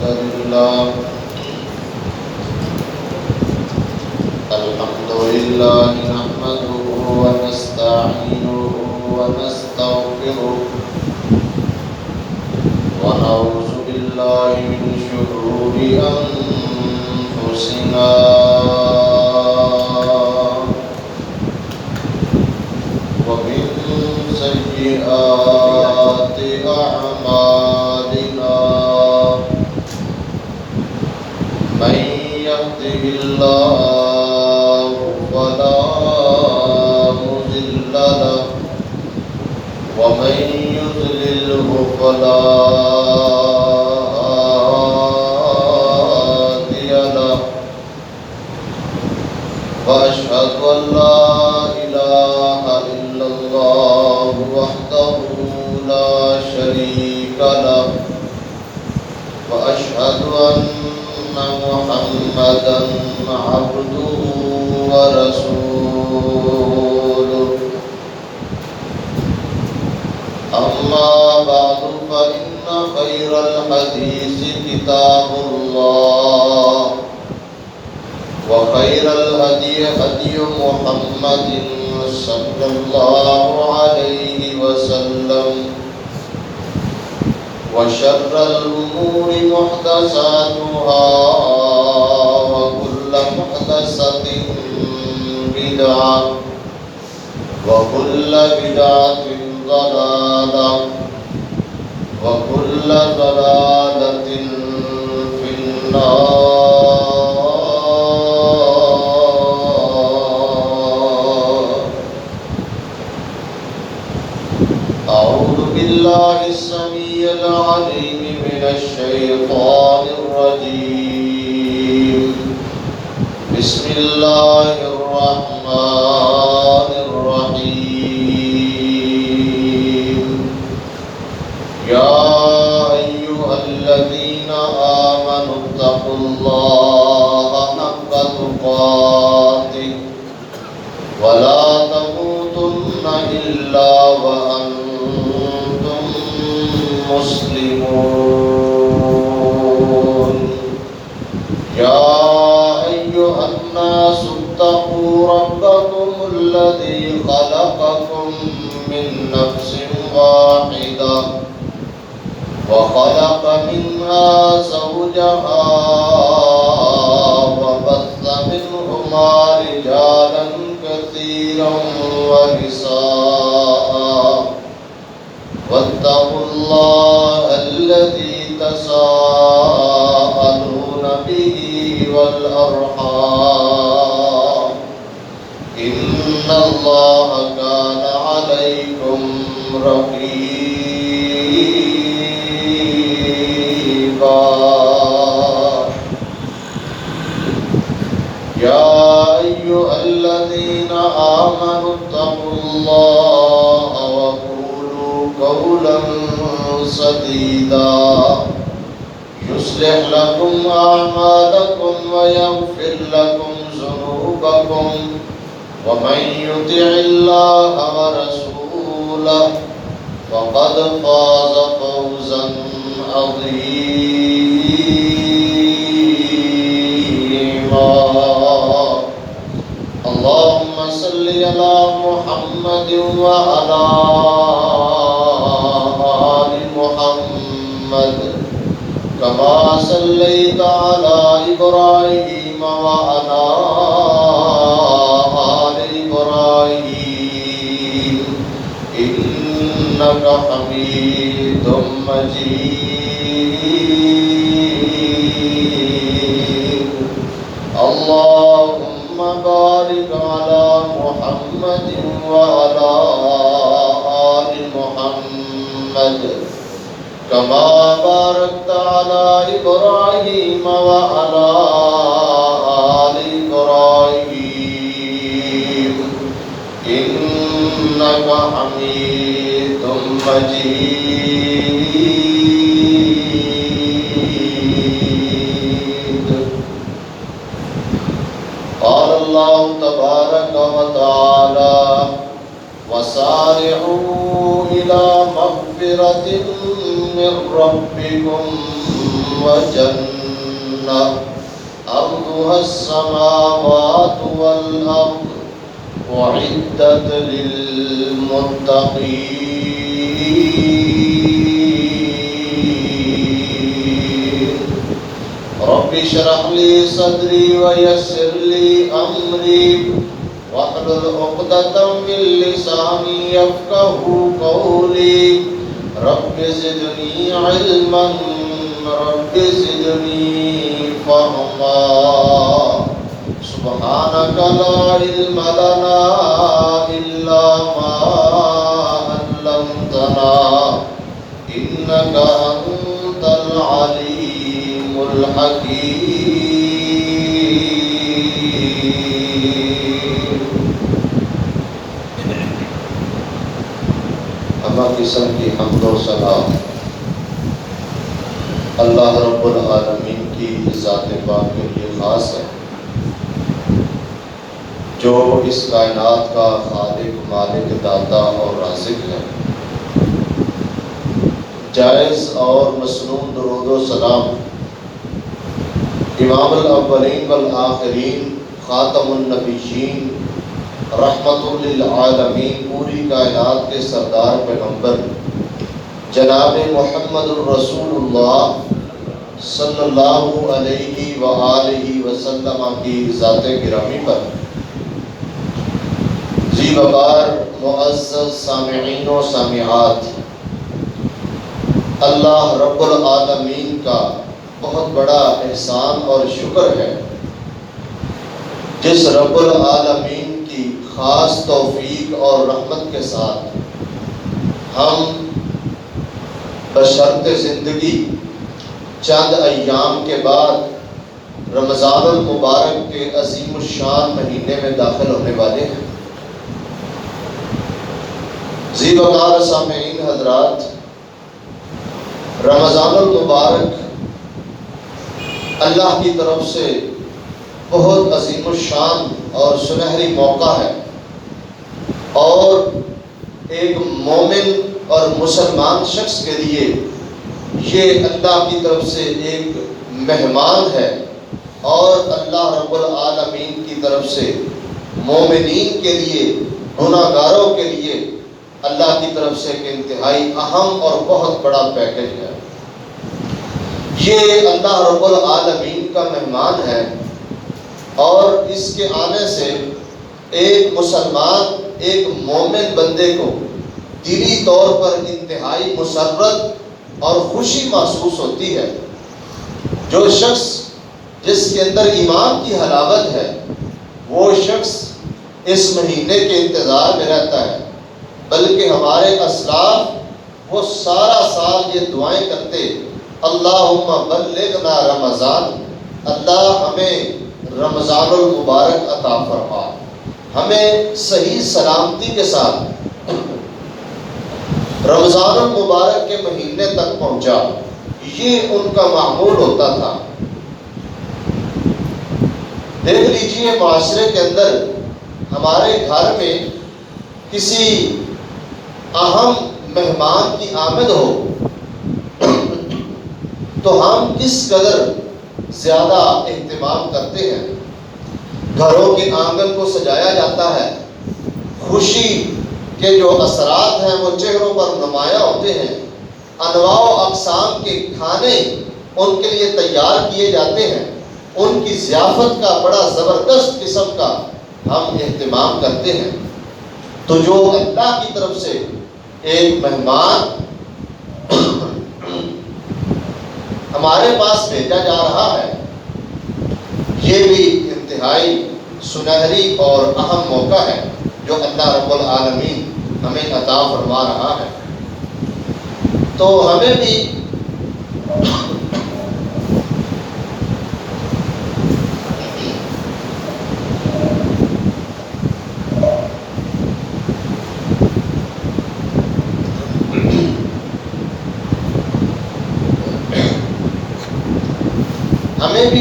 الحمد لله نحمده ونستعينه ونستغفره ونعوذ بالله من شرور أنفسنا ومن سيئات أعمالنا من يهده الله فلا مضل له ومن يضلله فلا هادي له وأشهد أن لا إله إلا الله وحده لا شريك له وأشهد أن محمدا عبده ورسوله أما بعد فإن خير الحديث كتاب الله وخير الهدي هدي محمد صلى الله عليه وسلم وشر الأمور محدثاتها وكل محدثة بدعة وكل بدعة ضلالة وكل ضلالة في النار. أعوذ بالله السميع العليم من الشيطان الرجيم. بسم الله الرحمن الرحيم. يا أيها الذين آمنوا اتقوا الله حق تقاته ولا تموتن إلا وأنتم مسلمون. يا أيها الناس اتقوا ربكم الذي خلقكم من نفس واحدة وخلق منها زوجها وبث منهما رجالا كثيرا ونساء واتقوا الله الذي تساءلون به والأرحام إن الله كان عليكم رقيبا. يا أيها الذين آمنوا اتقوا الله وقولوا قولا سديدا يصلح لكم أعمالكم ويغفر لكم ذنوبكم ومن يطع الله ورسوله فقد فاز فوزا عظيما. اللهم صل على محمد وعلى آل محمد كما صليت على إبراهيم وعلى آل إبراهيم إنك حميد مجيد. اللهم بارك على محمد وعلى آل محمد كما باركت على إبراهيم وعلى آل إبراهيم إنك حميد مجيد. قال الله تبارك وتعالى وسارعوا إلى مغفرة من ربكم وجنة أرضها السماوات والأرض أعدت للمتقين رب اشرح لي صدري ويسر لي أمري واحلل عقدة من لساني يفقهوا قولي رب زدني علما رب زدني فهما سبحانك لا علم لنا إلا ما علمتنا إنك أنت العليم الحكيم. اما قسم کی حمد و ثنا اللہ رب العالمین کی ذات پاک کے لیے خاص ہے، جو اس کائنات کا خالق، مالک، داتا اور رازق ہے۔ جائز اور مسنون درود و سلام امام الاولین والآخرین، خاتم النبیین، رحمت للعالمین، پوری کائنات کے سردار پیغمبر جناب محمد الرسول اللہ صلی اللہ علیہ وآلہ وسلم کی ذات گرامی پر، ذی وقار معزز سامعین و سامعات، اللہ رب العالمین کا بہت بڑا احسان اور شکر ہے، جس رب العالمین کی خاص توفیق اور رحمت کے ساتھ ہم بشرط زندگی چند ایام کے بعد رمضان المبارک کے عظیم الشان مہینے میں داخل ہونے والے ہیں۔ ذی وقار سامعین حضرات، رمضان المبارک اللہ کی طرف سے بہت عظیم الشان اور سنہری موقع ہے، اور ایک مومن اور مسلمان شخص کے لیے یہ اللہ کی طرف سے ایک مہمان ہے، اور اللہ رب العالمین کی طرف سے مومنین کے لیے، گناہگاروں کے لیے اللہ کی طرف سے ایک انتہائی اہم اور بہت بڑا پیکج ہے۔ یہ اللہ رب العالمین کا مہمان ہے، اور اس کے آنے سے ایک مسلمان، ایک مومن بندے کو دلی طور پر انتہائی مسرت اور خوشی محسوس ہوتی ہے۔ جو شخص جس کے اندر ایمان کی حلاوت ہے، وہ شخص اس مہینے کے انتظار میں رہتا ہے، بلکہ ہمارے اسلاف وہ سارا سال یہ دعائیں کرتے، اللہم بلغنا رمضان، اللہ ہمیں رمضان المبارک عطا فرما، ہمیں صحیح سلامتی کے ساتھ رمضان المبارک کے مہینے تک پہنچا۔ یہ ان کا معمول ہوتا تھا۔ دیکھ لیجئے معاشرے کے اندر ہمارے گھر میں کسی اہم مہمان کی آمد ہو تو ہم کس قدر زیادہ اہتمام کرتے ہیں۔ گھروں کے آنگن کو سجایا جاتا ہے، خوشی کے جو اثرات ہیں وہ چہروں پر نمایاں ہوتے ہیں، انواع و اقسام کے کھانے ان کے لیے تیار کیے جاتے ہیں، ان کی ضیافت کا بڑا زبردست قسم کا ہم اہتمام کرتے ہیں۔ تو جو اللہ کی طرف سے ایک مہمان ہمارے پاس بھیجا جا رہا ہے، یہ بھی انتہائی سنہری اور اہم موقع ہے جو اللہ رب العالمین ہمیں عطا فرما رہا ہے۔ تو ہمیں بھی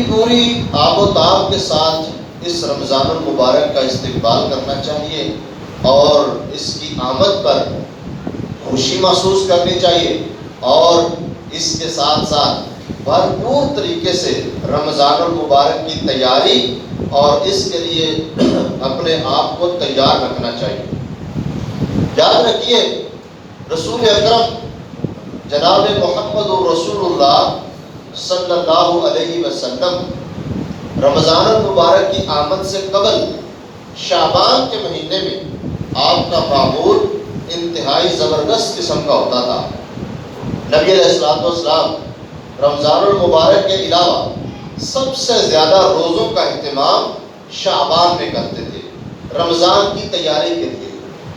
پوری آب و تاب کے ساتھ اس رمضان المبارک کا استقبال کرنا چاہیے اور اس کی آمد پر خوشی محسوس کرنی چاہیے اور اس کے ساتھ ساتھ بھرپور طریقے سے رمضان المبارک کی تیاری اور اس کے لیے اپنے آپ کو تیار رکھنا چاہیے۔ یاد رکھیے رسول اکرم جناب محمد رسول اللہ صلی اللہ علیہ وسلم رمضان المبارک کی آمد سے قبل شعبان کے مہینے میں آپ کا معمول انتہائی زبردست قسم کا ہوتا تھا۔ نبی علیہ الصلوۃ والسلام رمضان المبارک کے علاوہ سب سے زیادہ روزوں کا اہتمام شعبان میں کرتے تھے رمضان کی تیاری کے لیے۔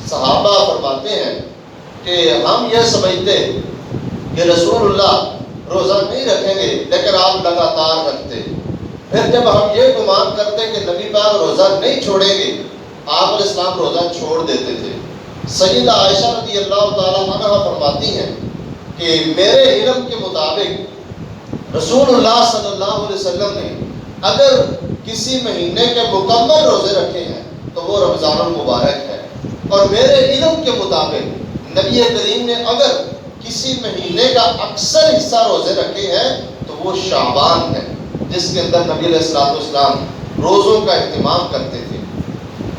صحابہ فرماتے ہیں کہ ہم یہ سمجھتے کہ رسول اللہ روزہ نہیں رکھیں گے لیکن آپ لگاتار رکھتے، پھر جب ہم یہ گمان کرتے کہ نبی پاک روزہ نہیں چھوڑیں گے، آپ علیہ السلام روزہ چھوڑ دیتے تھے۔ سیدہ عائشہ رضی اللہ تعالیٰ عنہ فرماتی ہیں کہ میرے علم کے مطابق رسول اللہ صلی اللہ علیہ وسلم نے اگر کسی مہینے کے مکمل روزے رکھے ہیں تو وہ رمضان المبارک ہے، اور میرے علم کے مطابق نبی کریم نے اگر کسی مہینے کا اکثر حصہ روزے رکھے ہیں تو وہ شعبان ہے، جس کے اندر نبی علیہ الصلوۃ والسلام روزوں کا اہتمام کرتے تھے۔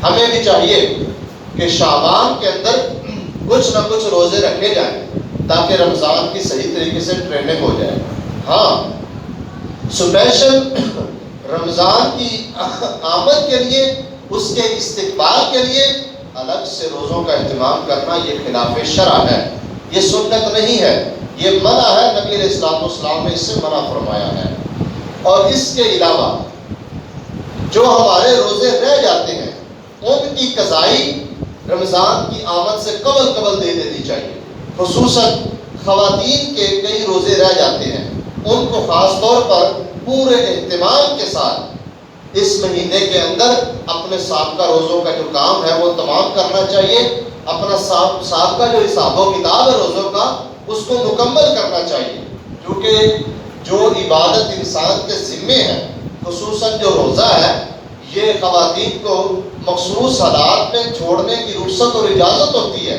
ہمیں بھی چاہیے کہ شعبان کے اندر کچھ نہ کچھ روزے رکھے جائیں تاکہ رمضان کی صحیح طریقے سے ٹریننگ ہو جائے۔ ہاں، اسپیشل رمضان کی آمد کے لیے، اس کے استقبال کے لیے الگ سے روزوں کا اہتمام کرنا یہ خلاف شرع ہے، یہ سنت نہیں ہے، یہ منع ہے۔ نبی علیہ الصلوۃ والسلام نے اس سے منع فرمایا ہے۔ اور اس کے علاوہ جو ہمارے روزے رہ جاتے ہیں ان کی قضائی رمضان کی آمد سے قبل دے دینی چاہیے۔ خصوصاً خواتین کے کئی روزے رہ جاتے ہیں، ان کو خاص طور پر پورے اہتمام کے ساتھ اس مہینے کے اندر اپنے سابقہ روزوں کا جو کام ہے وہ تمام کرنا چاہیے، اپنا سابقہ جو حساب و کتاب ہے روزوں کا اس کو مکمل کرنا چاہیے، کیونکہ جو عبادت انسان کے ذمے ہے، خصوصاً جو روزہ ہے، یہ خواتین کو مخصوص حالات میں چھوڑنے کی رخصت اور اجازت ہوتی ہے،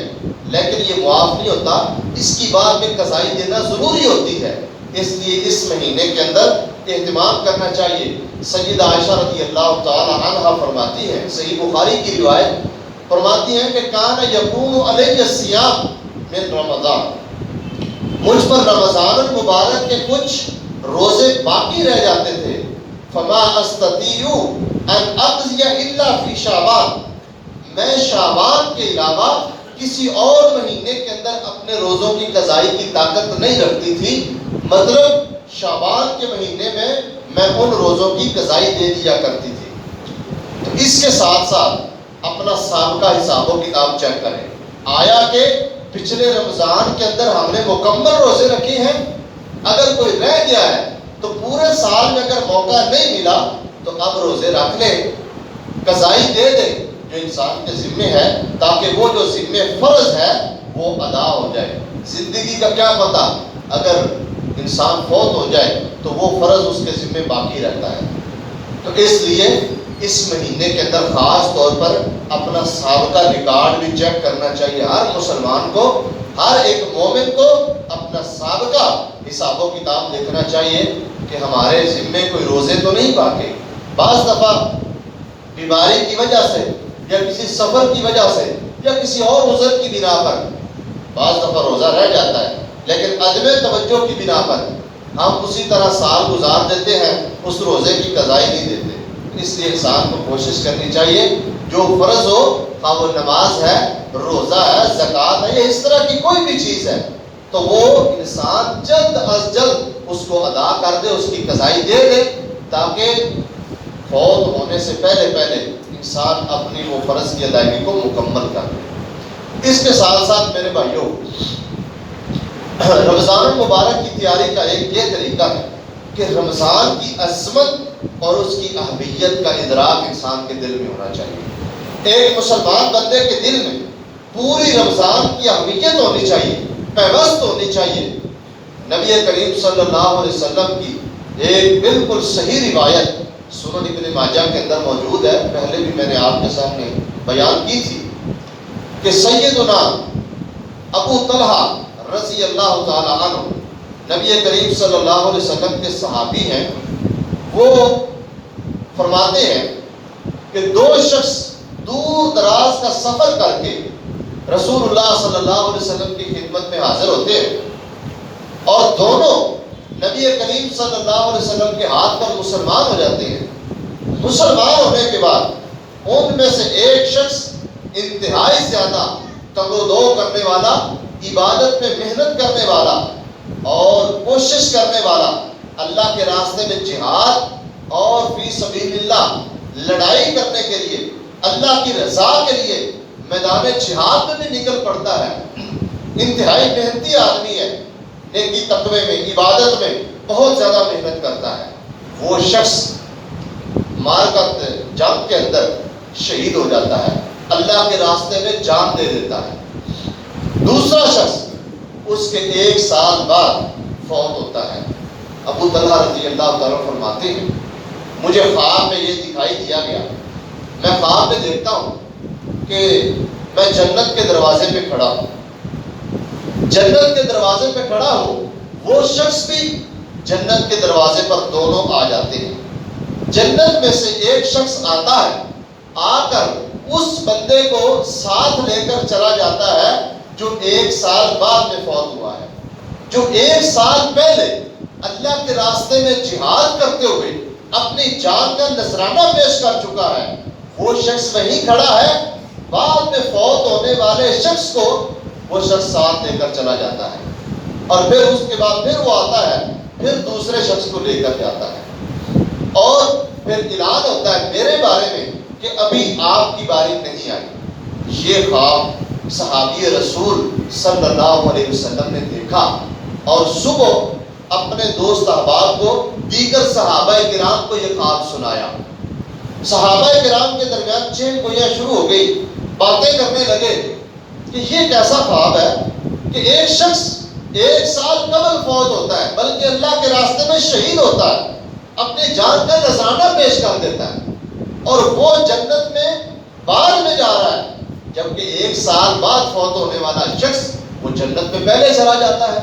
لیکن یہ معاف نہیں ہوتا، اس کی بعد میں قضائی دینا ضروری ہوتی ہے۔ اس لیے اس مہینے کے اندر اہتمام کرنا چاہیے۔ سیدہ عائشہ رضی اللہ تعالی عنہ فرماتی ہیں، صحیح بخاری کی روایت فرماتی ہیں کہ کان یکون علیہ الصیام من رمضان، مجھ پر رمضان المبارک کے کچھ روزے باقی رہ جاتے تھے، فما استطیع ان اقضی الا فی شعبان، میں شعبان کے علاوہ کسی اور مہینے کے اندر اپنے روزوں کی قضائی کی طاقت نہیں رکھتی تھی، مطلب شعبان کے مہینے میں ان روزوں کی قضائی دے دیا کرتی تھی۔ تو اس کے ساتھ ساتھ اپنا سابقہ حساب و کتاب چیک کریں، آیا کہ پچھلے رمضان کے اندر ہم نے مکمل روزے رکھے ہیں؟ اگر کوئی رہ گیا ہے تو پورے سال میں اگر موقع نہیں ملا تو اب روزے رکھ لے، قضائی دے دے جو انسان کے ذمے ہے، تاکہ وہ جو ذمے فرض ہے وہ ادا ہو جائے۔ زندگی کا کیا پتہ، اگر انسان فوت ہو جائے تو وہ فرض اس کے ذمے باقی رہتا ہے۔ تو اس لیے اس مہینے کے اندر خاص طور پر اپنا سابقہ ریکارڈ بھی چیک کرنا چاہیے۔ ہر مسلمان کو، ہر ایک مومن کو اپنا سابقہ حساب و کتاب دیکھنا چاہیے کہ ہمارے ذمے کوئی روزے تو نہیں باقی۔ بعض دفعہ بیماری کی وجہ سے یا کسی سفر کی وجہ سے یا کسی اور عذر کی بنا پر بعض دفعہ روزہ رہ جاتا ہے، لیکن عدم توجہ کی بنا پر ہم اسی طرح سال گزار دیتے ہیں، اس روزے کی قضائی نہیں دیتے۔ اس لیے انسان کو کوشش کرنی چاہیے جو فرض ہو، خواہ وہ نماز ہے، روزہ ہے، زکوٰۃ ہے، یا اس طرح کی کوئی بھی چیز ہے، تو وہ انسان جلد از جلد اس کو ادا کر دے، اس کی قضائی دے دے، تاکہ فوت ہونے سے پہلے انسان اپنی وہ فرض کی ادائیگی کو مکمل کر دے۔ اس کے ساتھ ساتھ میرے بھائیوں، رمضان المبارک کی تیاری کا ایک یہ طریقہ ہے کہ رمضان کی عظمت اور اس کی اہمیت کا ادراک انسان کے دل میں ہونا چاہیے۔ ایک مسلمان بندے کے دل میں پوری رمضان کی اہمیت ہونی چاہیے، پیوست ہونی چاہیے۔ نبی کریم صلی اللہ علیہ وسلم کی ایک بالکل صحیح روایت سنن ابن ماجہ کے اندر موجود ہے، پہلے بھی میں نے آپ کے سامنے بیان کی تھی کہ سیدنا ابو طلحہ رضی اللہ تعالی عنہ نبی کریم صلی اللہ علیہ وسلم کے صحابی ہیں، وہ فرماتے ہیں کہ دو شخص دور دراز کا سفر کر کے رسول اللہ صلی اللہ علیہ وسلم کی خدمت میں حاضر ہوتے ہیں، اور دونوں نبی کریم صلی اللہ علیہ وسلم کے ہاتھ پر مسلمان ہو جاتے ہیں۔ مسلمان ہونے کے بعد ان میں سے ایک شخص انتہائی زیادہ تگ و دو کرنے والا، عبادت میں محنت کرنے والا اور کوشش کرنے والا، اللہ کے راستے میں جہاد اور فی سبیل اللہ لڑائی کرنے کے لیے، اللہ کی رضا کے لیے میدان جہاد میں بھی نکل پڑتا ہے، انتہائی محنتی آدمی ہے، نیکی تقوی میں عبادت میں بہت زیادہ محنت کرتا ہے، وہ شخص معرکت جنگ کے اندر شہید ہو جاتا ہے، اللہ کے راستے میں جان دے دیتا ہے۔ دوسرا شخص اس کے 1 سال بعد فوت ہوتا ہے۔ ابو طلحہ رضی اللہ تعالیٰ فرماتے ہیں مجھے خواب میں یہ دکھائی دیا گیا، میں خواب میں دیکھتا ہوں کہ میں جنت کے دروازے پہ کھڑا ہوں، جنت کے دروازے پہ کھڑا ہوں، وہ شخص بھی جنت کے دروازے پر دونوں آ جاتے ہیں۔ جنت میں سے ایک شخص آتا ہے، آ کر اس بندے کو ساتھ لے کر چلا جاتا ہے جو 1 سال بعد میں فوت ہوا ہے، جو 1 سال پہلے اللہ کے راستے میں جہاد کرتے ہوئے اپنی جان کا نذرانہ پیش کر چکا ہے، وہ شخص وہیں کھڑا ہے، بعد میں فوت ہونے والے شخص کو وہ شخص ساتھ لے کر چلا جاتا ہے، اور پھر اس کے بعد پھر وہ آتا ہے، پھر دوسرے شخص کو لے کر جاتا ہے، اور پھر اعلان ہوتا ہے میرے بارے میں کہ ابھی آپ کی باری نہیں آئی۔ یہ خواب صحابی رسول صلی اللہ علیہ وسلم نے دیکھا اور صبح اپنے دوست احباب کو، دیگر صحابہ کرام کو یہ خواب سنایا۔ صحابہ کرام کے درمیان چہل گوئیاں شروع ہو گئی، باتیں کرنے لگے کہ یہ کیسا خواب ہے کہ ایک شخص 1 سال قبل فوت ہوتا ہے، بلکہ اللہ کے راستے میں شہید ہوتا ہے، اپنی جان کا نذرانہ پیش کر دیتا ہے، اور وہ جنت میں بعد میں جا رہا ہے، جبکہ 1 سال بعد فوت ہونے والا شخص وہ جنت میں پہلے چلا جاتا ہے۔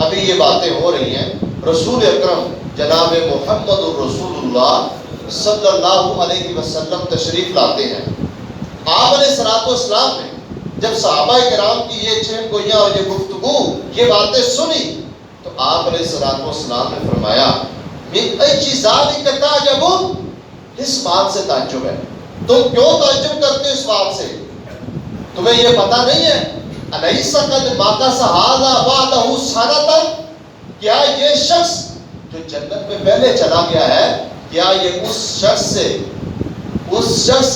ابھی یہ باتیں ہو رہی ہیں، رسول اکرم جناب محمد الرسول اللہ صلی اللہ علیہ وسلم تشریف لاتے ہیں۔ آپ علیہ الصلوۃ والسلام نے جب صحابہ کرام کی یہ چہل گوئیاں اور یہ گفتگو، یہ باتیں سنی، تو آپ علیہ الصلوۃ والسلام نے فرمایا من ای ذالک تعجبون، اس بات سے تعجب ہے، تم کیوں تعجب کرتے اس بات سے؟ تمہیں یہ پتہ نہیں ہے الیس قد مکث ھذا بعدہ سنۃ، کیا یہ شخص جو جنت میں پہلے چلا گیا ہے، کیا یہ اس شخص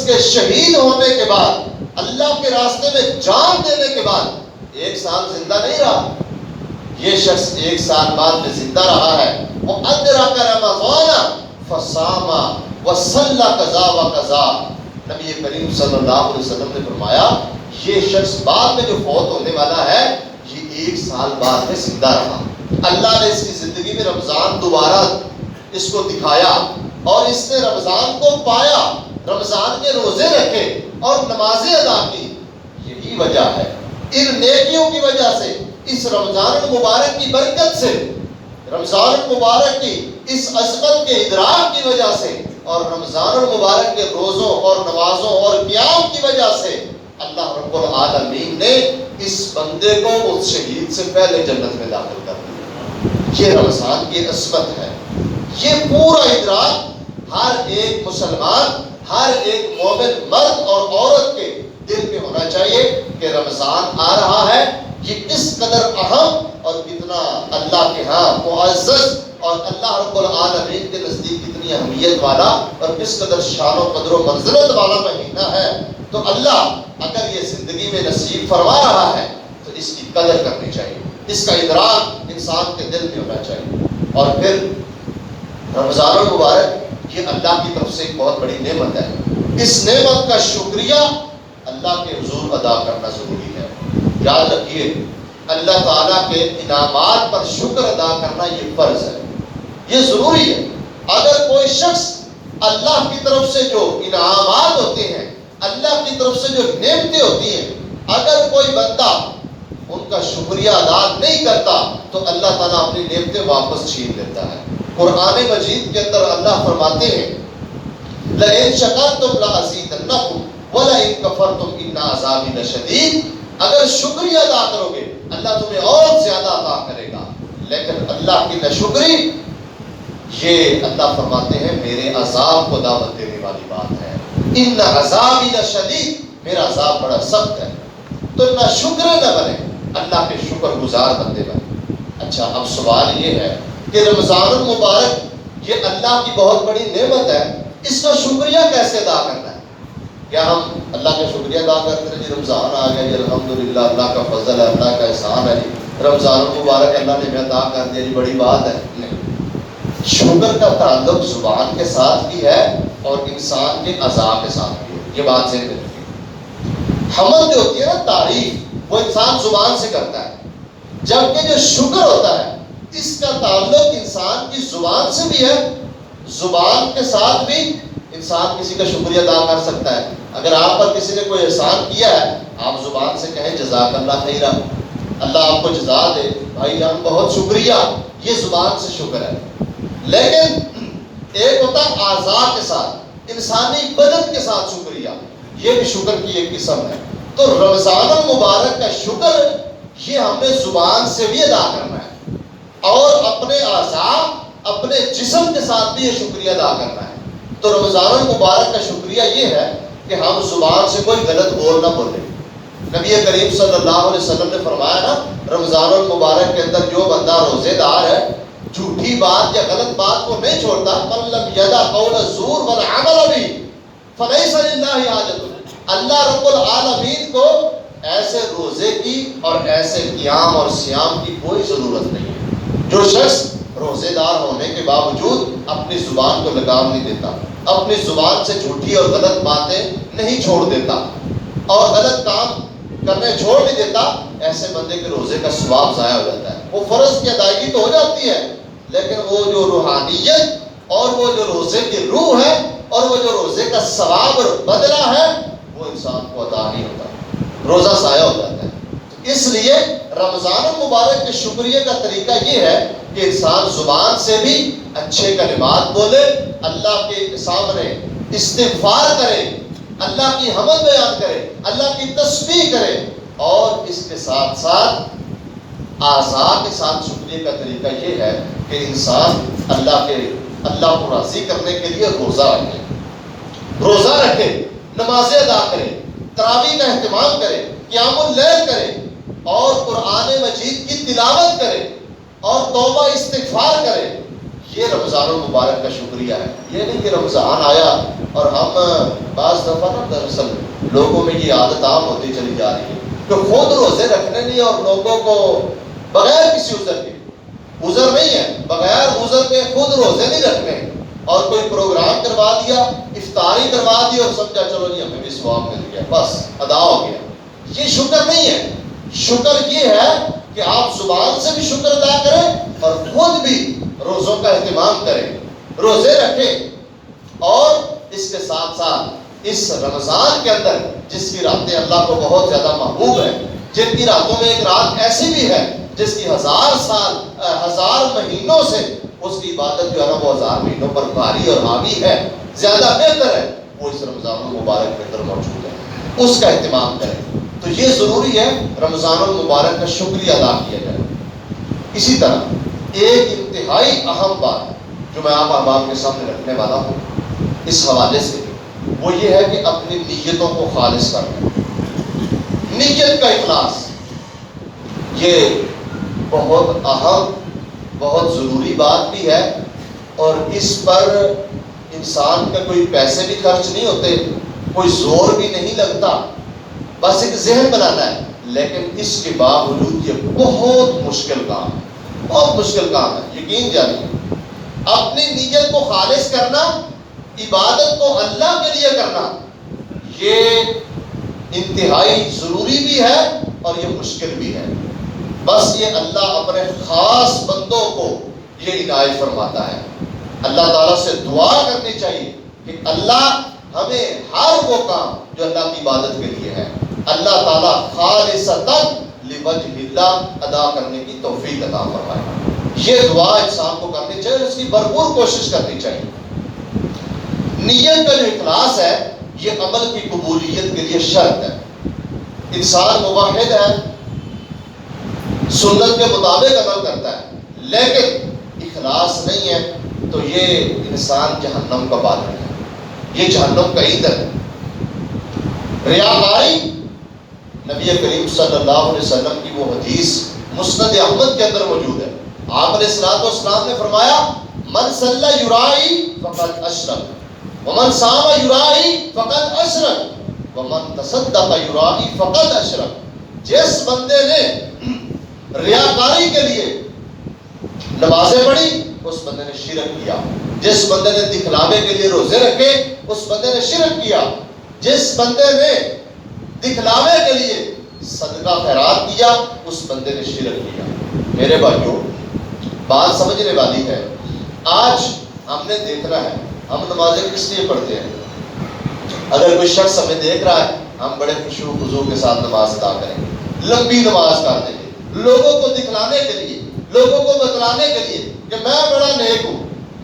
کے شہید ہونے کے بعد، اللہ کے راستے میں جان دینے کے بعد 1 سال زندہ نہیں رہا؟ یہ شخص 1 سال بعد میں زندہ رہا ہے۔ وَأَدْرَكَ رَمَضَانَ فَصَامَ وَصَلَّى كَذَا وَكَذَا، نبی کریم صلی اللہ علیہ وسلم نے فرمایا یہ شخص بعد میں جو فوت ہونے والا ہے، یہ 1 سال بعد میں زندہ رہا، اللہ نے اس کی زندگی میں رمضان دوبارہ اس کو دکھایا، اور اس نے رمضان کو پایا، رمضان کے روزے رکھے اور نمازیں ادا کی۔ یہی وجہ ہے، ان نیکیوں کی وجہ سے، اس رمضان المبارک کی برکت سے، رمضان المبارک کی اس عظمت کے ادراک کی وجہ سے، اور رمضان المبارک کے روزوں اور نمازوں اور قیام کی وجہ سے اللہ رب العالمین نے اس بندے کو اس شہید سے پہلے جنت میں داخل کر دیا۔ یہ رمضان کی عظمت ہے۔ یہ پورا ادراک ہر ایک مسلمان، ہر ایک مومن مرد اور عورت کے دل میں ہونا چاہیے کہ رمضان آ رہا ہے، یہ کس قدر اہم اور کتنا اللہ کے ہاں معزز اور اللہ رب العالمین کے نزدیک کتنی اہمیت والا اور کس قدر شان و قدر و منزلت والا مہینہ ہے۔ تو اللہ اگر یہ زندگی میں نصیب فرما رہا ہے تو اس کی قدر کرنی چاہیے، اس کا ادراک انسان کے دل میں ہونا چاہیے۔ اور پھر رمضان المبارک یہ اللہ کی طرف سے ایک بہت بڑی نعمت ہے، اس نعمت کا شکریہ اللہ کے حضور ادا کرنا ضروری ہے۔ یاد رکھیے اللہ تعالیٰ کے انعامات پر شکر ادا کرنا یہ فرض ہے، یہ ضروری ہے۔ اگر کوئی شخص اللہ کی طرف سے جو انعامات ہوتے ہیں، اللہ کی طرف سے جو نعمتیں ہوتی ہیں، اگر کوئی بندہ ان کا شکریہ ادا نہیں کرتا تو اللہ تعالیٰ اپنی نعمتیں واپس چھین لیتا ہے۔ قرآن مجید کے اندر اللہ فرماتے ہیں لَإِن شَكَرْتُمْ لَأَزِيدَنَّكُمْ وَلَئِن كَفَرْتُمْ إِنَّ عَذَابِي لَشَدِيدٌ، اگر شکریہ ادا کرو گے اللہ تمہیں اور زیادہ عطا کرے گا، لیکن اللہ کی ناشکری یہ اللہ فرماتے ہیں میرے عذاب کو دعوت دینے والی بات ہے۔ ان عذابی لشدید، میرا عذاب بڑا سخت ہے۔ تو نہ شکر نہ بنے، اللہ کے شکر گزار بندے بنے۔ اچھا، اب سوال یہ ہے کہ رمضان المبارک یہ اللہ کی بہت بڑی نعمت ہے، اس کا شکریہ کیسے ادا کرنا ہے؟ کیا ہم اللہ کا شکریہ ادا کرتے ہیں جی رمضان آ گیا جی الحمدللہ اللہ کا فضل ہے، اللہ کا احسان ہے جی رمضان المبارک اللہ نے ہمیں عطا کر دیا جی بڑی بات ہے؟ نہیں، شکر کا تعلق زبان کے ساتھ بھی ہے اور انسان کے اعضاء کے ساتھ بھی ہے، یہ بات ذہن میں رکھیے۔ حمد جو ہوتی ہے نا تعریف، وہ انسان زبان سے کرتا ہے، جبکہ جو شکر ہوتا ہے اس کا تعلق انسان کی زبان سے بھی ہے، زبان کے ساتھ بھی انسان کسی کا شکریہ ادا کر سکتا ہے۔ اگر آپ پر کسی نے کوئی احسان کیا ہے، آپ زبان سے کہیں جزاک اللہ خیرہ، اللہ آپ کو جزا دے، بھائی جان بہت شکریہ، یہ زبان سے شکر ہے۔ لیکن ایک ہوتا ہے اعضاء کے ساتھ، انسانی بدن کے ساتھ شکریہ، یہ بھی شکر کی ایک قسم ہے۔ تو رمضان المبارک کا شکر یہ ہمیں زبان سے بھی ادا کرنا ہے اور اپنے اعضاء اپنے جسم کے ساتھ بھی یہ شکریہ ادا کرنا ہے۔ تو رمضان المبارک کا شکریہ یہ ہے کہ ہم زبان سے کوئی غلط بول نہ بولیں۔ نبی کریم صلی اللہ علیہ وسلم نے فرمایا نا رمضان المبارک کے اندر جو بندہ روزے دار ہے جھوٹی بات یا غلط بات کو نہیں چھوڑتا، من لم یدع قول الزور والعمل به فلیس للہ حاجۃ، اللہ رب العالمین کو ایسے روزے کی اور ایسے قیام اور صیام کی کوئی ضرورت نہیں ہے۔ جو شخص روزے دار ہونے کے باوجود اپنی زبان کو لگام نہیں دیتا، اپنی زبان سے جھوٹی اور غلط باتیں نہیں چھوڑ دیتا اور غلط کام کرنے چھوڑ نہیں دیتا، ایسے بندے کے روزے کا ثواب ضائع ہو جاتا ہے۔ وہ فرض کی ادائیگی تو ہو جاتی ہے، لیکن وہ جو روحانیت اور وہ جو روزے کی روح ہے اور وہ جو روزے کا ثواب اور بدلہ ہے وہ انسان کو عطا نہیں ہوتا، روزہ ضائع ہو جاتا ہے۔ اس لیے رمضان المبارک کے شکریہ کا طریقہ یہ ہے کہ انسان زبان سے بھی اچھے کلمات بولے، اللہ کے سامنے استغفار کرے، اللہ کی حمد بیان کرے، اللہ کی تسبیح کرے، اور اس کے ساتھ ساتھ اعضاء کے ساتھ شکریہ کا طریقہ یہ ہے کہ انسان اللہ کو راضی کرنے کے لیے روزہ رکھے، نمازیں ادا کرے، تراویح کا اہتمام کرے، قیام اللیل کرے اور قرآن مجید کی تلاوت کرے اور توبہ استغفار کرے۔ یہ رمضان المبارک کا شکریہ ہے۔ یہ نہیں کہ رمضان آیا اور ہم بعض دفعہ نا دراصل لوگوں میں یہ عادت عام ہوتی چلی جا رہی ہے کہ خود روزے رکھنے نہیں اور لوگوں کو بغیر کسی عذر کے، عذر نہیں ہے، بغیر عذر کے خود روزے نہیں رکھنے، اور کوئی پروگرام کروا دیا، افطاری کروا دی اور سمجھا چلو جی ہمیں بھی ثواب مل گیا، بس ادا ہو گیا۔ یہ شکر نہیں ہے۔ شکر یہ ہے کہ آپ زبان سے بھی شکر ادا کریں اور خود بھی روزوں کا اہتمام کریں، روزے رکھیں، اور اس کے ساتھ ساتھ اس رمضان کے اندر جس کی راتیں اللہ کو بہت زیادہ محبوب ہیں، جن کی راتوں میں ایک رات ایسی بھی ہے جس کی 1000 سال 1000 مہینوں سے اس کی عبادت جو ہے نا وہ 1000 مہینوں پر بھاری اور حاوی ہے، زیادہ بہتر ہے، وہ اس رمضان المبارک کے اندر موجود ہے، اس کا اہتمام کریں۔ تو یہ ضروری ہے رمضان المبارک کا شکریہ ادا کیا جائے۔ اسی طرح ایک انتہائی اہم بات جو میں آپ احباب کے سامنے رکھنے والا ہوں اس حوالے سے، وہ یہ ہے کہ اپنی نیتوں کو خالص کرنا، نیت کا اخلاص، یہ بہت اہم بہت ضروری بات بھی ہے، اور اس پر انسان کا کوئی پیسے بھی خرچ نہیں ہوتے، کوئی زور بھی نہیں لگتا، بس ایک ذہن بنانا ہے۔ لیکن اس کے باوجود یہ بہت مشکل کام ہے، بہت مشکل کام ہے، یقین جانیے۔ اپنی نیت کو خالص کرنا، عبادت کو اللہ کے لیے کرنا، یہ انتہائی ضروری بھی ہے اور یہ مشکل بھی ہے۔ بس یہ اللہ اپنے خاص بندوں کو یہ عنایت فرماتا ہے۔ اللہ تعالیٰ سے دعا کرنی چاہیے کہ اللہ ہمیں ہر وہ کام جو اللہ کی عبادت کے لیے ہے، اللہ تعالیٰ خالصتاً لوجہ الحمدللہ ادا کرنے کی توفیق عطا فرمائے۔ یہ دعا انسان کو کرنی چاہیے، اس کی بھرپور کوشش کرنی چاہیے۔ نیت کا جو اخلاص ہے یہ عمل کی قبولیت کے لیے شرط ہے۔ انسان موحد ہے، سنت کے مطابق عمل کرتا ہے، لیکن اخلاص نہیں ہے تو یہ انسان جہنم کا بادل ہے، یہ جہنم کا ایندھن ہے۔ ریاکاری، نبی کریم صلی اللہ علیہ وسلم کی وہ حدیث مسند احمد کے اندر موجود ہے۔ آپ علیہ الصلوۃ والسلام نے فرمایا من صلی یرائی فقد اشرک ومن صام یرائی فقد اشرک ومن تصدق یرائی فقد اشرک۔ جس بندے نے ریاکاری کے لیے نمازیں پڑھی اس بندے نے شرک کیا، جس بندے نے دکھلاوے کے لیے روزے رکھے اس بندے نے شرک کیا، جس بندے نے دکھلاوے کے لیے صدقہ خیرات کیا اس بندے نے شرک کیا۔ میرے بھائیوں، بات سمجھنے والی ہے۔ آج ہم نے دیکھنا ہے ہم نمازیں کس لیے پڑھتے ہیں۔ اگر کوئی شخص ہمیں دیکھ رہا ہے ہم بڑے خشوع و خضوع کے ساتھ نماز ادا کریں گے، لمبی نماز کر دیں گے، لوگوں کو دکھلانے کے لیے، لوگوں کو بتلانے کے لیے کہ میں بڑا نیک ہوں،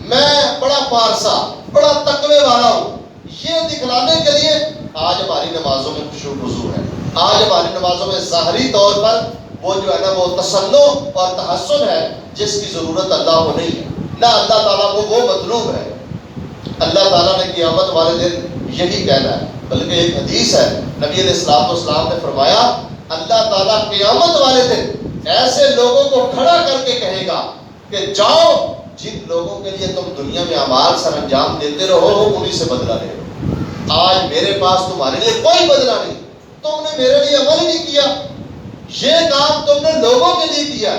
میں بڑا پارسا، بڑا تقوی والا ہوں، یہ دکھلانے کے لیے آج ہماری نمازوں میں خشوع و خضوع ہے۔ آج ہماری نمازوں میں ظاہری طور پر وہ جو ہے نا وہ تسنع اور تحسن ہے جس کی ضرورت اللہ کو نہیں ہے، نہ اللہ تعالیٰ کو وہ مطلوب ہے۔ اللہ تعالیٰ نے قیامت والے دن یہی کہنا ہے، بلکہ ایک حدیث ہے نبی علیہ الصلوۃ والسلام نے فرمایا اللہ تعالیٰ قیامت والے دن ایسے لوگوں کو کھڑا کر کے کہے گا کہ جاؤ جن لوگوں کے لیے تم دنیا میں اعمال سر انجام دیتے رہو انہی سے بدلہ لے لو۔ آج میرے پاس تمہارے لیے کوئی بدلہ نہیں، تم نے میرے لیے عمل نہیں کیا، یہ کام تم نے لوگوں کے لیے کیا،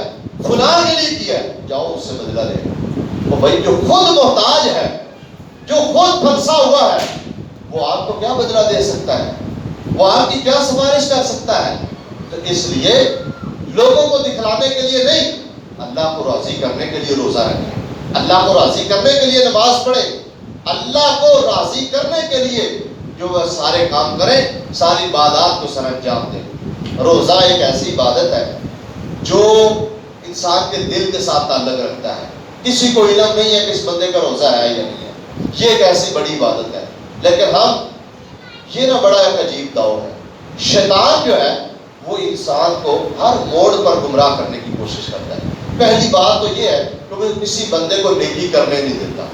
فلاں کے لیے کیا، جاؤ اس سے بدلہ لے لو۔ وہ بھائی جو خود محتاج ہے، جو خود پھنسا ہوا ہے، وہ آپ کو کیا بدلہ دے سکتا ہے؟ وہ آپ کی کیا سفارش کر سکتا ہے؟ تو اس لیے لوگوں کو دکھلانے کے لیے نہیں، اللہ کو راضی کرنے کے لیے روزہ رکھیں، اللہ کو راضی کرنے کے لیے نماز پڑھیں، اللہ کو راضی کرنے کے لیے جو وہ سارے کام کریں، ساری عبادات کو سر انجام دیں۔ روزہ ایک ایسی عبادت ہے جو انسان کے دل کے ساتھ تعلق رکھتا ہے۔ کسی کو علم نہیں ہے کہ اس بندے کا روزہ ہے یا نہیں ہے، یہ ایک ایسی بڑی عبادت ہے، لیکن ہم یہ نہ بڑا ایک عجیب دور ہے۔ شیطان جو ہے وہ انسان کو ہر موڑ پر گمراہ کرنے کی کوشش کرتا ہے۔ پہلی بات تو یہ ہے کہ وہ کسی بندے کو نیکی کرنے نہیں دیتا،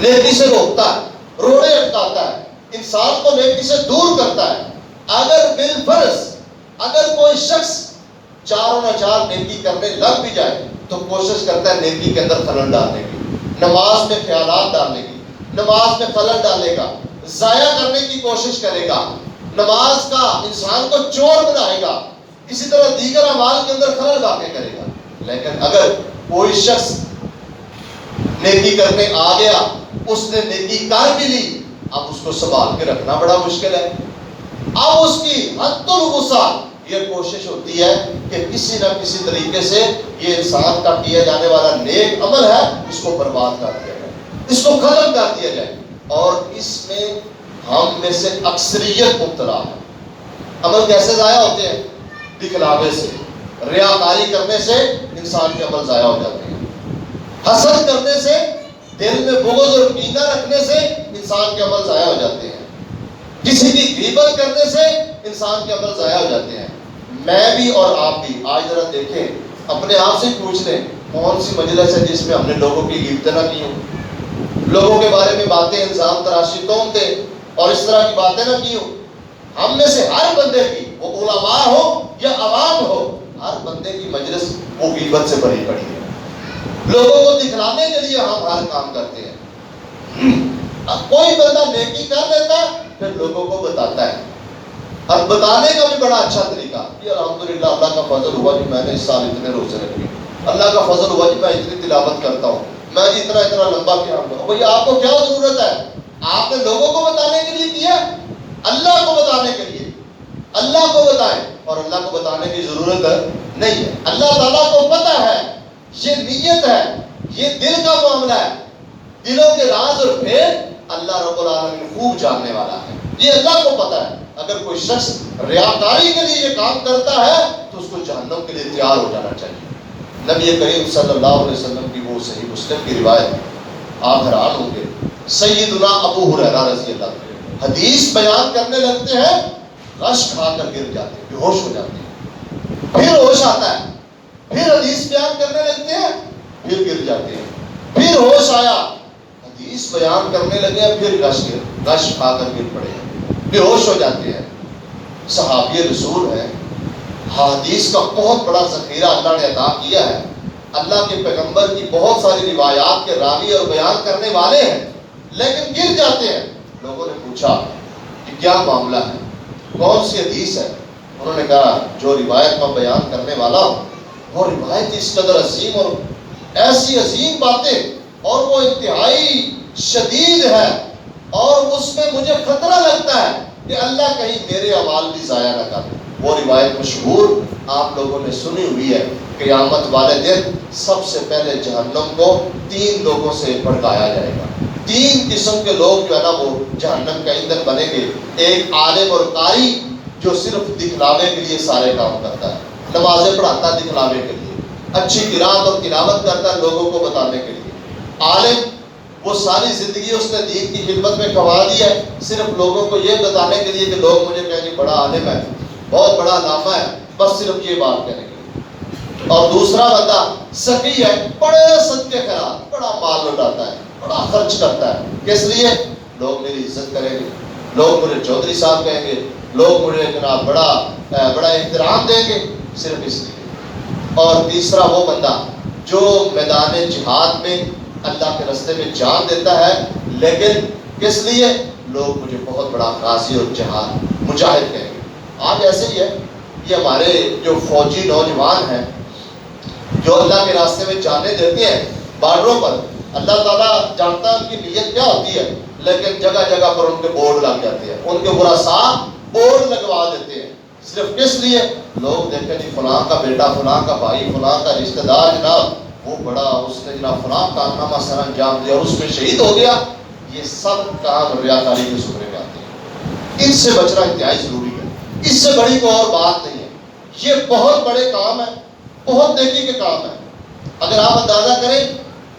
نیکی سے روکتا ہے، روڑے اٹکاتا ہے، انسان کو نیکی سے دور کرتا ہے۔ اگر بالفرض اگر کوئی شخص چاروں نہ چار نیکی کرنے لگ بھی جائے تو کوشش کرتا ہے نیکی کے اندر خلل ڈالنے کی، نماز میں خیالات ڈالنے کی، نماز میں خلل ڈالے گا، ضائع کرنے کی کوشش کرے گا، نماز کا انسان کو چور بنائے گا، اسی طرح دیگر اعمال کے اندر خلل واقع کرے گا۔ لیکن اگر کوئی شخص نیکی کرنے آ گیا، اس نے نیکی کر بھی لی، اب اس کو سنبھال کے رکھنا بڑا مشکل ہے۔ اب اس کی حد الوسع یہ کوشش ہوتی ہے کہ کسی نہ کسی طریقے سے یہ انسان کا کیا جانے والا نیک عمل ہے اس کو برباد کر دیا جائے، اس کو ختم کر دیا جائے، اور اس میں ہم میں سے اکثریت مبتلا ہے۔ عمل کیسے ضائع ہوتے ہیں؟ دکھلاوے سے، ریاکاری کرنے سے انسان کے عمل ضائع ہو جاتے ہیں، حسد کرنے سے، دل میں بغض اور کینہ رکھنے سے انسان کے عمل ضائع ہو جاتے ہیں، کسی کی غیبت کرنے سے انسان کے عمل ضائع ہو جاتے ہیں۔ میں بھی اور آپ بھی آج ذرا دیکھیں، اپنے آپ سے پوچھ لیں کون سی مجلس ہے جس میں ہم نے لوگوں کی غیبتیں نہ کی ہوں، لوگوں کے بارے میں باتیں، الزام تراشی، تہمتیں اور اس طرح کی باتیں نہ کی ہوں۔ ہم میں سے ہر بندے کی، وہ علماء ہو یا عوام ہو، ہر بندے کی مجلس وہ غیبت سے بھری پڑی ہے۔ لوگوں کو دکھلانے کے لیے ہم ہر کام کرتے ہیں۔ اب کوئی بندہ نیکی کر لیتا پھر لوگوں کو بتاتا ہے، اور بتانے کا بھی بڑا اچھا طریقہ، یہ الحمدللہ اللہ کا فضل ہوا جی میں نے اس سال اتنے روزے رکھے، اللہ کا فضل ہوا جی میں اتنی تلاوت کرتا ہوں، میں جی اتنا لمبا قیام کرتا ہوں۔ بھئی آپ کو کیا ضرورت ہے؟ آپ نے لوگوں کو بتانے کے لیے کیا، اللہ کو بتانے کے لیے، اللہ کو بتائیں، اور اللہ کو بتانے کی ضرورت نہیں ہے۔ اللہ تعالیٰ کو پتہ ہے، یہ نیت ہے، یہ دل کا معاملہ ہے، دلوں کے راز اور پھیر اللہ رب العالمین خوب جاننے والا ہے۔ یہ اللہ کو پتا ہے. اگر کوئی شخص ریاکاری کے لیے یہ کام کرتا ہے تو اس کو جہنم کے لیے تیار ہو جانا چاہیے. نبی کریم صلی اللہ علیہ وسلم کی وہ صحیح مسلم کی روایت, آپ حیران ہوں گے, سیدنا ابو ہریرہ رضی اللہ عنہ حدیث بیان کرنے لگتے ہیں, غش کھا کر گر جاتے ہیں, بے ہوش ہو جاتے ہیں, پھر ہوش آتا ہے, پھر حدیث بیان کرنے لگتے ہیں, پھر گر جاتے ہیں, پھر ہوش آیا, حدیث بیان کرنے لگے ہیں, پھر غش کھا کر گر پڑے ہیں, بے ہوش ہو جاتے ہیں. صحابی رسول ہے, حدیث کا بہت بڑا ذخیرہ اللہ نے عطا کیا ہے, اللہ کے پیغمبر کی بہت ساری روایات کے راوی اور بیان کرنے والے ہیں, لیکن گر جاتے ہیں. لوگوں نے پوچھا کہ کیا معاملہ ہے, کون سی حدیث ہے؟ انہوں نے کہا جو روایت میں بیان کرنے والا ہوں وہ روایت اس قدر عظیم اور ایسی عظیم باتیں اور وہ انتہائی شدید ہے, اور اس میں مجھے خطرہ لگتا ہے کہ اللہ کہیں میرے اعمال بھی ضائع نہ کر. وہ روایت مشہور آپ لوگوں نے سنی ہوئی ہے, قیامت والے دن سب سے پہلے جہنم کو 3 لوگوں سے بھڑکایا جائے گا. 3 قسم کے لوگ جو ہے نا وہ جہنم کا ایندھن بنیں گے. ایک عالم اور قاری جو صرف دکھلاوے کے لیے سارے کام کرتا ہے, نمازیں پڑھاتا ہے دکھلاوے کے لیے, اچھی قرات اور تلاوت کرتا ہے لوگوں کو بتانے کے لیے. عالم وہ ساری زندگی اس نے دین کی خدمت میں گنوا دی ہے, صرف لوگوں کو یہ بتانے کے لیے کہ لوگ مجھے کہیں گے بڑا عالم ہے, بہت بڑا علامہ ہے, بس صرف یہ بات کریں گے. اور دوسرا بندہ سخی ہے, بڑے صدقے خیرات, بڑا مال لٹاتا ہے, بڑا خرچ کرتا ہے. کس لیے؟ لوگ میری عزت کریں گے, لوگ مجھے چودھری صاحب کہیں گے, لوگ مجھے جناب بڑا احترام دیں گے, صرف اس لیے. اور تیسرا وہ بندہ جو میدان جہاد میں اللہ کے راستے میں جان دیتا ہے, لیکن کس لیے؟ لوگ مجھے بہت بڑا غازی اور جہاد مجاہد کہیں گے. آج ایسے ہی ہے, یہ ہمارے جو فوجی نوجوان ہیں جو اللہ کے راستے میں جانے دیتے ہیں بارڈروں پر, اللہ تعالیٰ جانتا ہے ان کی نیت کیا ہوتی ہے, لیکن جگہ جگہ پر ان کے بورڈ لگ جاتے ہیں, ان کے برا صاحب بورڈ لگوا دیتے ہیں. صرف کس لیے؟ لوگ دیکھیں جی فلاں کا بیٹا, فلاں کا بھائی, فلاں کا رشتہ دار جناب وہ بڑا, اس نے جناب فلاں کارنامہ سر انجام دیا اور اس میں شہید ہو گیا. یہ سب کام ریاکاری کے زمرے میں آتے ہیں. ان سے بچنا انتہائی ضروری ہے, اس سے بڑی کوئی اور بات نہیں ہے. یہ بہت بڑے کام ہے, بہت نیکی کے کام ہے. اگر آپ اندازہ کریں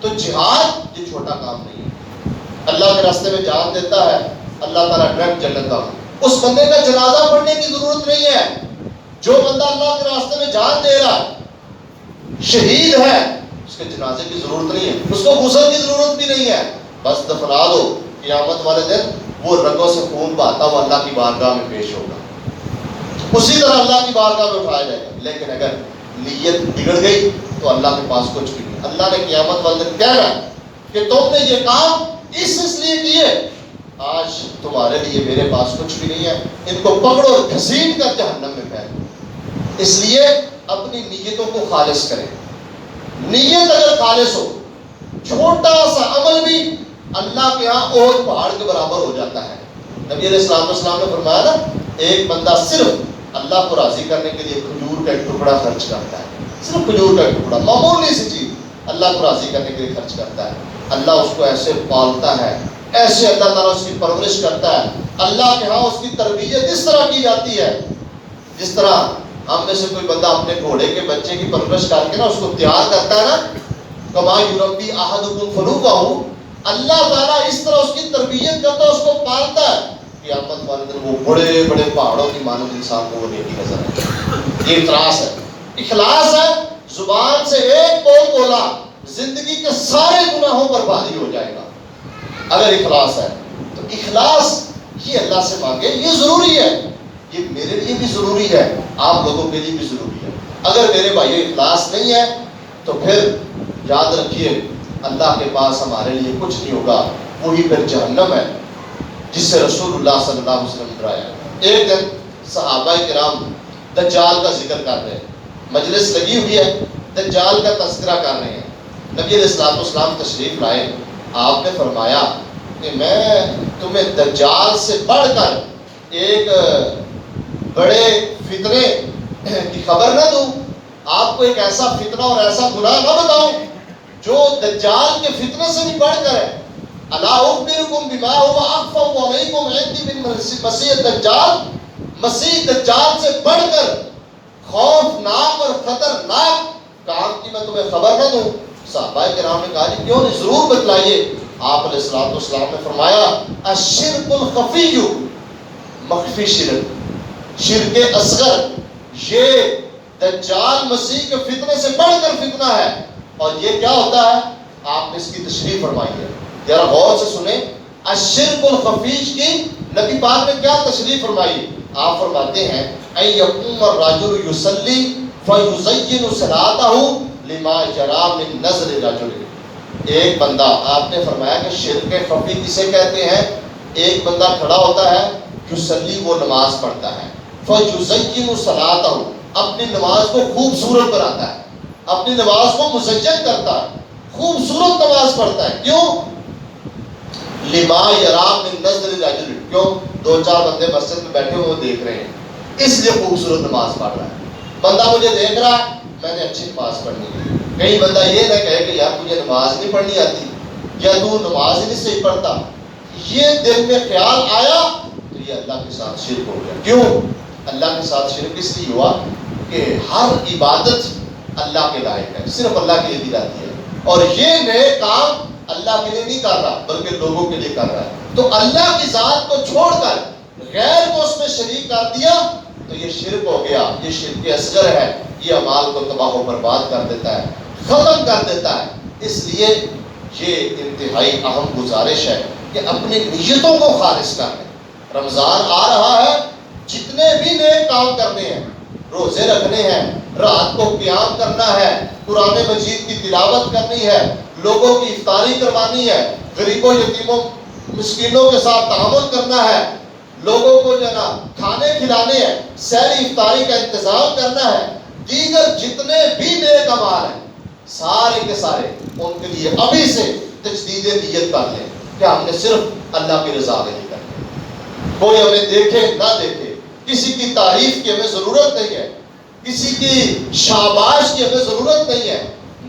تو جہاد یہ چھوٹا کام نہیں ہے. اللہ کے راستے میں جان دیتا ہے, اللہ تعالیٰ ڈائریکٹ جنت کا, اس بندے کا جنازہ پڑھنے کی ضرورت نہیں ہے. جو بندہ اللہ کے راستے میں جان دے رہا ہے, شہید ہے, اس کے جنازے کی ضرورت نہیں ہے, اس کو غسل کی ضرورت بھی نہیں ہے, بس دفنا دو. قیامت والے دن وہ رگوں سے خون بہتا ہوا اللہ کی بارگاہ میں پیش ہوگا, اسی طرح اللہ کی بارگاہ میں اٹھایا جائے گا. لیکن اگر نیت بگڑ گئی تو اللہ کے پاس کچھ بھی نہیں. اللہ نے قیامت والے دن کہہ رہا ہے کہ تم نے یہ کام اس لیے کیے, آج تمہارے لیے میرے پاس کچھ بھی نہیں ہے, ان کو پکڑو اور گھسیٹ کر جہنم میں پھینکو. اس لیے اپنی نیتوں کو خالص کریں. نیت اگر خالص ہو, چھوٹا سا عمل بھی اللہ کے ہاں احد پہاڑ کے برابر ہو جاتا ہے. نبی علیہ السلام نے فرمایا نا, ایک بندہ صرف اللہ کو راضی کرنے کے لیے کھجور کا ایک ٹکڑا خرچ کرتا ہے, صرف کھجور کا ایک ٹکڑا, معمولی سی چیز, اللہ کو راضی کرنے کے لیے خرچ کرتا ہے. اللہ اس کو ایسے پالتا ہے, ایسے اللہ تعالیٰ اس کی پرورش کرتا ہے. اللہ کے ہاں اس کی تربیت اس طرح کی جاتی ہے جس طرح ہم میں سے کوئی بندہ اپنے گھوڑے کے بچے کی پرورش کر کے نا اس کو تیار کرتا ہے نا, کما یربی احدکم فلوہ, اللہ تعالیٰ اس طرح اس کی تربیت کرتا ہے, اس کو پالتا ہے. قیامت والے دن وہ بڑے بڑے پہاڑوں کی مانند انسان کو وہ نیکی نظر آئے. یہ اخلاص ہے, اخلاص ہے. زبان سے ایک قول بولا, زندگی کے سارے گناہوں پر بھاری ہو جائے گا. اگر اخلاص ہے تو اخلاص یہ اللہ سے مانگے, یہ ضروری ہے, یہ میرے لیے بھی ضروری ہے, آپ لوگوں کے لیے بھی ضروری ہے. اگر میرے بھائی اخلاص نہیں ہے تو پھر یاد رکھیے اللہ کے پاس ہمارے لیے کچھ نہیں ہوگا, وہی پھر جہنم ہے جس سے رسول اللہ صلی اللہ علیہ وسلم ڈرایا. ایک دن صحابہ کرام دجال کا ذکر کر رہے ہیں, مجلس لگی ہوئی ہے, دجال کا تذکرہ کر رہے ہیں. نبی علیہ السلام تشریف لائے, آپ نے فرمایا کہ میں تمہیں دجال سے بڑھ کر ایک بڑے فتنے کی خبر نہ دوں, آپ کو ایک ایسا فتنہ اور ایسا گناہ نہ بتاؤں جو دجال کے فتنے سے بھی بڑھ کر ہے. الا اخبرکم بما هو اخفى علیکم عندی من مسیح الدجال، مسیح دجال سے بڑھ کر خوفناک اور خطرناک کام کی میں تمہیں خبر نہ دوں؟ صحابہ کرام نے کہا جی کیوں نہیں، ضرور بتلائیے۔ آپ علیہ الصلوۃ والسلام نے فرمایا الشرک الخفی، مخفی شرک، شرک اصغر، یہ دجال مسیح کے فتنے سے بڑھ کر فتنہ ہے۔ اور یہ کیا ہوتا ہے؟ آپ نے اس کی تشریح فرمائی ہے، ذرا غور سے سنیں۔ الشرک الخفیش کی نبی پاک نے کیا تشریح فرمائی؟ آپ فرماتے ہیں ان یقوم الرجل یصلی فیزین صلاتہ لما جرى من نظر رجل، ایک بندہ، آپ نے فرمایا کہ شرک خفی کسے کہتے ہیں؟ ایک بندہ کھڑا ہوتا ہے، یصلی، وہ نماز پڑھتا ہے، فیزین صلاتہ، اپنی نماز کو خوبصورت بناتا ہے، اپنی نماز کو مزین کرتا ہے، خوبصورت نماز پڑھتا ہے۔ کیوں؟ لما یرا من نظر رجل، کیوں؟ دو چار بندے مسجد میں بیٹھے ہوئے دیکھ رہے ہیں، اس لیے خوبصورت نماز پڑھ رہا ہے۔ بندہ مجھے دیکھ رہا ہے، میں نے اچھی نماز پڑھنی ہے۔ کہیں بندہ یہ نہ کہے کہ یار تجھے نماز نہیں پڑھنی آتی، یا تو نماز ہی نہیں صحیح پڑھتا، یہ دل میں خیال آیا تو یہ اللہ کے ساتھ شرک ہو گیا۔ کیوں اللہ کے ساتھ شرک اس لیے ہوا کہ ہر عبادت اللہ کے لائق ہے، صرف اللہ کے لیے دی جاتی ہے، اور یہ نئے کام اللہ کے لیے نہیں کر رہا بلکہ لوگوں کے لیے کر رہا ہے۔ تو اللہ کی ذات کو چھوڑ کر غیر کو اس میں شریک کر دیا تو یہ شرک ہو گیا، یہ شرک اصغر ہے، یہ اعمال کو تباہ و برباد کر دیتا ہے، ختم کر دیتا ہے۔ اس لیے یہ انتہائی اہم گزارش ہے کہ اپنی نیتوں کو خالص کر لیں۔ رمضان آ رہا ہے، جتنے بھی نئے کام کرنے ہیں، روزے رکھنے ہیں، رات کو قیام کرنا ہے، قرآن مجید کی تلاوت کرنی ہے، لوگوں کی افطاری کروانی ہے، غریبوں یتیموں مسکینوں کے ساتھ تعامل کرنا ہے، لوگوں کو جو ہے نا کھانے کھلانے ہیں، سحری افطاری کا انتظام کرنا ہے، دیگر جتنے بھی نیک اعمال ہیں سارے کے سارے ان کے لیے ابھی سے تجدید نیت کر لیں کہ ہم نے صرف اللہ کی رضا کے لیے کرنا ہے۔ کوئی ہمیں دیکھے نہ دیکھے، کسی کی تعریف کی ہمیں ضرورت نہیں ہے، کسی کی شاباش کی ہمیں ضرورت نہیں ہے۔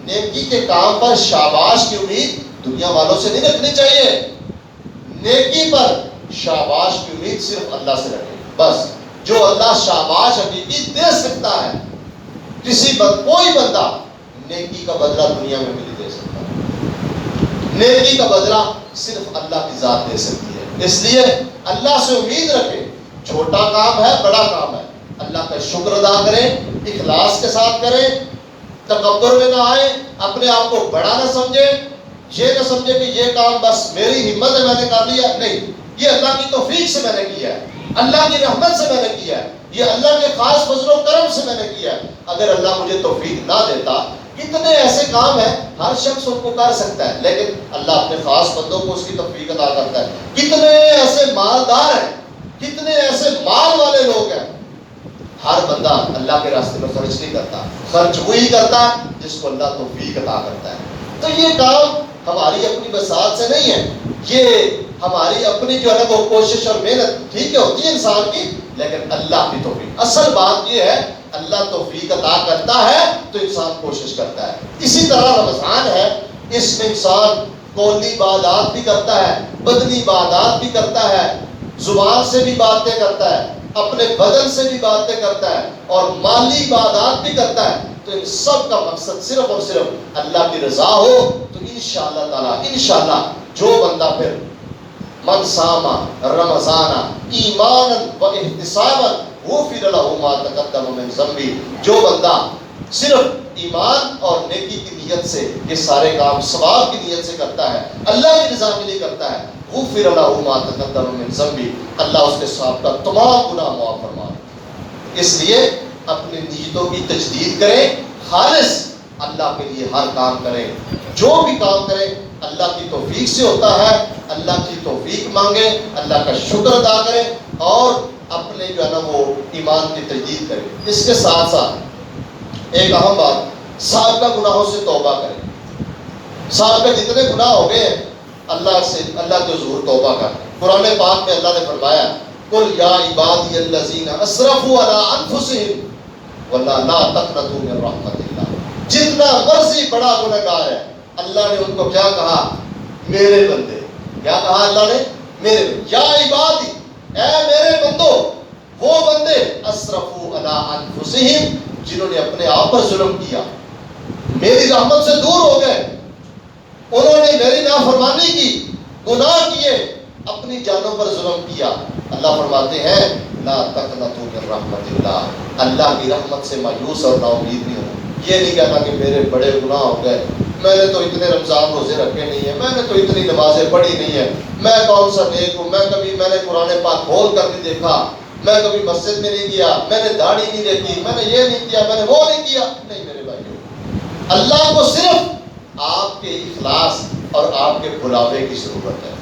نیکی کے کام پر شاباش کی امید دنیا والوں سے نہیں رکھنی چاہیے، نیکی پر شاباش کی امید صرف اللہ سے رکھیں۔ بس جو اللہ شاباش حقیقی دے سکتا ہے، کوئی بندہ نیکی کا بدلہ دنیا میں بھی نہیں دے سکتا، نیکی کا بدلہ صرف اللہ کی ذات دے سکتی ہے۔ اس لیے اللہ سے امید رکھیں، چھوٹا کام ہے بڑا کام ہے، اللہ کا شکر ادا کریں، اخلاص کے ساتھ کریں، تکبر میں نہ آئے، اپنے آپ کو بڑا نہ سمجھیں، یہ نہ سمجھے کہ یہ کام بس میری ہمت ہے میں نے کر لیا، نہیں، یہ اللہ کی توفیق سے میں نے کیا ہے، اللہ کی رحمت سے میں نے کیا ہے، یہ اللہ کے خاص فضل و کرم سے میں نے کیا ہے۔ اگر اللہ مجھے توفیق نہ دیتا، کتنے ایسے کام ہیں ہر شخص ان کو کر سکتا ہے لیکن اللہ اپنے خاص بندوں کو اس کی توفیق عطا کرتا ہے۔ کتنے ایسے مالدار ہیں، کتنے ایسے مال والے لوگ ہیں، ہر بندہ اللہ کے راستے میں خرچ نہیں کرتا، خرچ وہی کرتا ہے جس کو اللہ توفیق عطا کرتا ہے۔ تو یہ کام ہماری اپنی بساط سے نہیں ہے، یہ ہماری اپنی جو ہے وہ کوشش اور محنت ٹھیک ہے ہوتی ہے انسان کی، لیکن اللہ کی توفیق۔ اصل بات یہ ہے اللہ توفیق عطا کرتا ہے تو انسان کوشش کرتا ہے۔ اسی طرح رمضان ہے، اس میں انسان قولی عبادات بھی کرتا ہے، بدنی عبادات بھی کرتا ہے، زبان سے بھی باتیں کرتا ہے، اپنے بدن سے بھی باتیں کرتا ہے، اور مالی عبادات بھی کرتا ہے۔ تو ان سب کا مقصد صرف اور صرف اللہ کی رضا ہو تو انشاءاللہ تعالی انشاءاللہ جو بندہ پھر من صام رمضان ایمانا و احتسابا غفر له ما تقدم من ذنبه، جو بندہ صرف ایمان اور نیکی کی نیت سے یہ سارے کام ثواب کی نیت سے کرتا ہے، اللہ کی رضا کے لیے کرتا ہے، غفر له ما تقدم من ذنبه، اللہ اس کے سابقہ تمام گناہ معاف فرما دے۔ اس لیے اپنی نیتوں کی تجدید کریں، خالص اللہ کے لیے ہر کام کریں، جو بھی کام کریں اللہ کی توفیق سے ہوتا ہے، اللہ کی توفیق مانگیں، اللہ کا شکر ادا کریں، اور اپنے جو ہے نا وہ ایمان کی تجدید کریں۔ اس کے ساتھ ساتھ ایک اہم بات، سابقہ گناہوں سے توبہ کریں۔ سابقہ جتنے گناہ ہو گئے ہیں اللہ کے حضور توبہ کریں۔ قرآن پاک میں اللہ نے فرمایا قل یا عبادی الذین اسرفوا علی انفسہم ولا لا تقنطوا من رحمت اللہ، جتنا مرضی بڑا گنہگار ہے اللہ نے ان کو کیا کہا؟ میرے بندے، کیا کہا اللہ نے؟ میرے یا عبادی، اے میرے بندو، وہ بندے اسرفوا علی انفسہم، جنہوں نے اپنے آپ پر ظلم کیا، میری رحمت سے دور ہو گئے، انہوں نے میری نافرمانی کی، گناہ کیے، اپنی جانوں پر ظلم کیا۔ اللہ فرماتے ہیں لا تقنطوا من رحمت اللہ، اللہ کی رحمت سے مایوس اور نا امید نہیں ہو۔ یہ نہیں کہنا کہ میرے بڑے گناہ ہو گئے، میں نے تو اتنے رمضان روزے رکھے نہیں ہیں، میں نے تو اتنی نمازیں پڑھی نہیں ہیں، میں کون سا نیک ہوں، میں نے قرآن پاک کھول کر نہیں دیکھا، میں کبھی مسجد میں نہیں گیا، میں نے داڑھی نہیں دیکھی، میں نے یہ نہیں کیا، میں نے وہ نہیں کیا۔ نہیں میرے بھائیو، اللہ کو صرف آپ کے اخلاص اور آپ کے بلاوے کی ضرورت ہے۔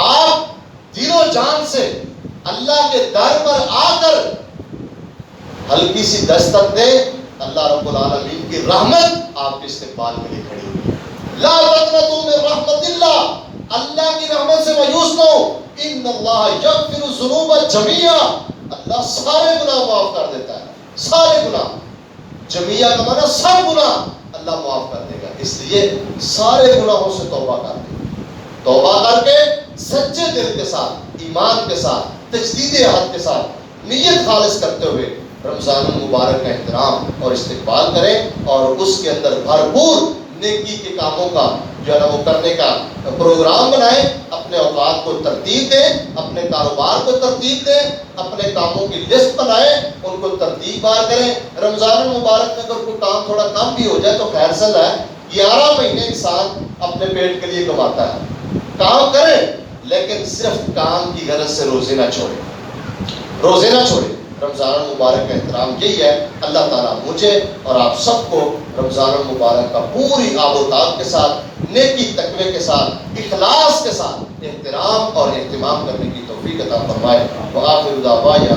آپ دل و جان سے اللہ کے در پر آ کر ہلکی سی دستک دیں، اللہ رب العالمین کی رحمت آپ کے استقبال کے لیے کھڑی ہوئی ہے۔ لا تقنطوا من رحمت اللہ، اللہ کی رحمت سے مایوس نہ ہو۔ ان اللہ یغفر الذنوب جميعا، اللہ سارے گناہ معاف کر دیتا ہے، سارے گناہ، جميعا کا معنی سب گناہ اللہ معاف کر دے گا۔ اس لیے سارے گناہوں سے توبہ کر دیں، توبہ کر کے سچے دل کے ساتھ، ایمان کے ساتھ، تجدید عہد کے ساتھ، نیت خالص کرتے ہوئے رمضان المبارک کا احترام اور استقبال کریں، اور اس کے اندر بھرپور نیکی کے کاموں کا جو ہے نا وہ کرنے کا پروگرام بنائیں، اپنے اوقات کو ترتیب دیں، اپنے کاروبار کو ترتیب دیں، اپنے کاموں کی لسٹ بنائیں، ان کو ترتیب بار کریں۔ رمضان المبارک میں اگر کوئی کام تھوڑا کم بھی ہو جائے تو خیر سل ہے، 11 مہینے انسان اپنے پیٹ کے لیے کماتا ہے، کام کریں، لیکن صرف کام کی غرض سے روزے نہ چھوڑیں، روزے نہ چھوڑیں۔ رمضان المبارک کا احترام یہی ہے۔ اللہ تعالیٰ مجھے اور آپ سب کو رمضان المبارک کا پوری آب و تاب کے ساتھ، نیکی تقوی کے ساتھ، اخلاص کے ساتھ احترام اور اہتمام کرنے کی توفیق عطا فرمائے۔ وآخر دعوانا